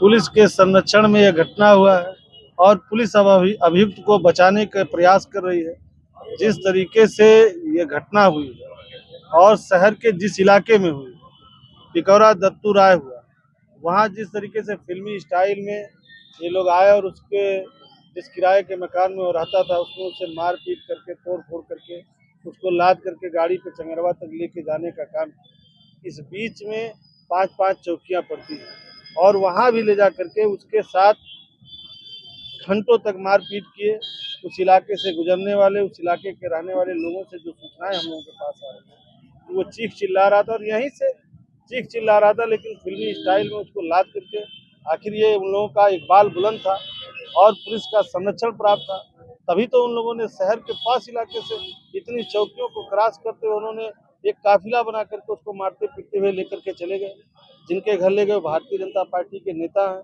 Police के संरक्षण में यह घटना हुआ है और पुलिस अब अभियुक्त को बचाने का प्रयास कर रही है। जिस तरीके से ये घटना हुई और शहर के जिस इलाके में हुई, टिकौरा दत्तू राय हुआ, वहाँ जिस तरीके से फिल्मी स्टाइल में ये लोग आए और उसके जिस किराए के मकान में वो रहता था उसमें उसे मार पीट करके तोड़ फोड़ करके उसको लाद करके गाड़ी पे चंगरवा तक लेके जाने का काम। इस बीच में 5-5 चौकियां पड़ती हैं और वहाँ भी ले जा करके उसके साथ घंटों तक मारपीट किए। उस इलाके से गुजरने वाले, उस इलाके के रहने वाले लोगों से जो सूचनाएं हम लोगों के पास आ रही है, तो वो चीख चिल्ला रहा था और यहीं से चीख चिल्ला रहा था, लेकिन फिल्मी स्टाइल में उसको लाद करके आखिर ये उन लोगों का इकबाल बुलंद था और पुलिस का संरक्षण प्राप्त था। तभी तो उन लोगों ने शहर के पास इलाके से इतनी चौकियों को क्रॉस करते हुए उन्होंने एक काफिला बना करके उसको मारते पीटते हुए लेकर के चले गए। जिनके घर ले गए भारतीय जनता पार्टी के नेता हैं,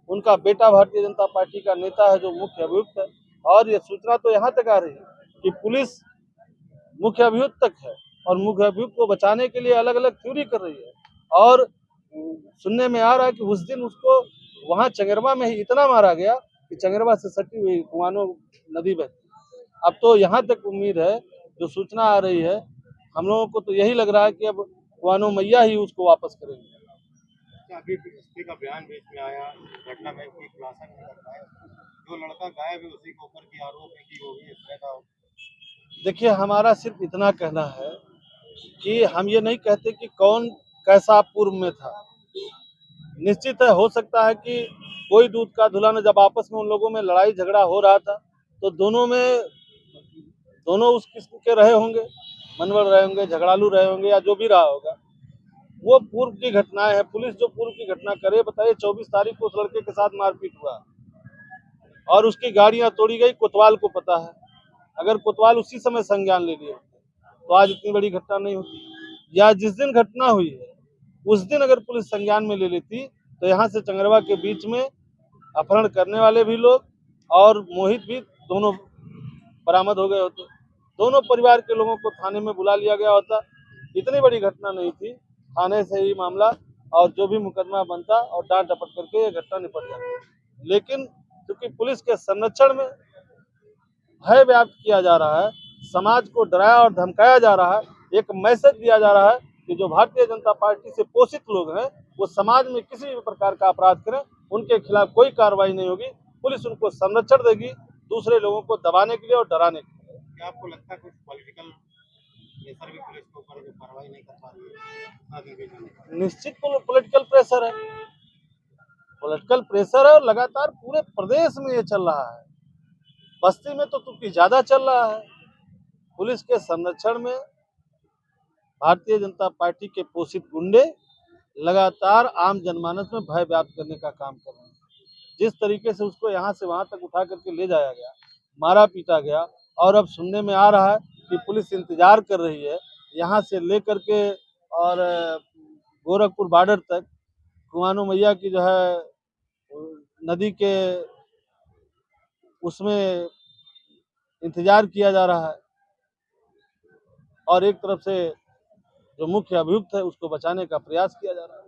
उनका बेटा भारतीय जनता पार्टी का नेता है जो मुख्य अभियुक्त है। और ये सूचना तो यहाँ तक आ रही है कि पुलिस मुख्य अभियुक्त तक है और मुख्य अभियुक्त को बचाने के लिए अलग अलग थ्योरी कर रही है। और सुनने में आ रहा है कि उस दिन उसको वहां चंगरवा में ही इतना मारा गया कि चंगरवा से सटी हुई कुआनो नदी बहती। अब तो यहाँ तक उम्मीद है, जो सूचना आ रही है, हम लोगों को तो यही लग रहा है कि अब कुआनो मैया ही उसको वापस करेंगे। अभी एसपी का बयान बीच में आया, घटना में कोई खुलासा नहीं कर पाए। जो लड़का गायब है उसी के ऊपर की आरोप है कि वो भी इस तरह का। देखिए, हमारा सिर्फ इतना कहना है कि हम ये नहीं कहते कि कौन कैसा पूर्व में था। निश्चित है, हो सकता है कि कोई दूध का धुला में जब आपस में उन लोगों में लड़ाई झगड़ा हो रहा था तो दोनों उस किस्म के रहे होंगे, मनवड़ रहे होंगे, झगड़ालू रहे होंगे या जो भी रहा होगा। वो पूर्व की घटनाएं हैं। पुलिस जो पूर्व की घटना करे, बताइए 24 तारीख को उस लड़के के साथ मारपीट हुआ और उसकी गाड़ियां तोड़ी गई, कोतवाल को पता है। अगर कोतवाल उसी समय संज्ञान ले लिए तो आज इतनी बड़ी घटना नहीं होती। या जिस दिन घटना हुई है उस दिन अगर पुलिस संज्ञान में ले लेती तो यहाँ से चंगरवा के बीच में अपहरण करने वाले भी लोग और मोहित भी दोनों बरामद हो गए होते। दोनों परिवार के लोगों को थाने में बुला लिया गया होता। इतनी बड़ी घटना नहीं थी, थाने से ही मामला और जो भी मुकदमा बनता और डांट डपट करके ये घटना निपट जाती। लेकिन क्योंकि पुलिस के संरक्षण में भय व्याप्त किया जा रहा है, समाज को डराया और धमकाया जा रहा है, एक मैसेज दिया जा रहा है कि जो भारतीय जनता पार्टी से पोषित लोग हैं वो समाज में किसी भी प्रकार का अपराध करें उनके खिलाफ कोई कार्रवाई नहीं होगी। पुलिस उनको संरक्षण देगी दूसरे लोगों को दबाने के लिए और डराने के लिए। क्या आपको लगता है कुछ पॉलिटिकल प्रेशर भी पुलिस के ऊपर जो कार्रवाई नहीं कर पा रही है? निश्चित पॉलिटिकल प्रेशर है, पॉलिटिकल प्रेशर है और लगातार पूरे प्रदेश में ये चल रहा है। बस्ती में तो कुछ ज्यादा चल रहा है। पुलिस के संरक्षण में भारतीय जनता पार्टी के पोषित गुंडे लगातार आम जनमानस में भय व्याप्त करने का काम कर रहे हैं। जिस तरीके से उसको यहाँ से वहां तक उठा करके ले जाया गया, मारा पीटा गया, और अब सुनने में आ रहा है कि पुलिस इंतजार कर रही है यहाँ से लेकर के और गोरखपुर बॉर्डर तक कुआनो मैया की जो है नदी के उसमें इंतजार किया जा रहा है और एक तरफ से जो मुख्य अभियुक्त है उसको बचाने का प्रयास किया जा रहा है।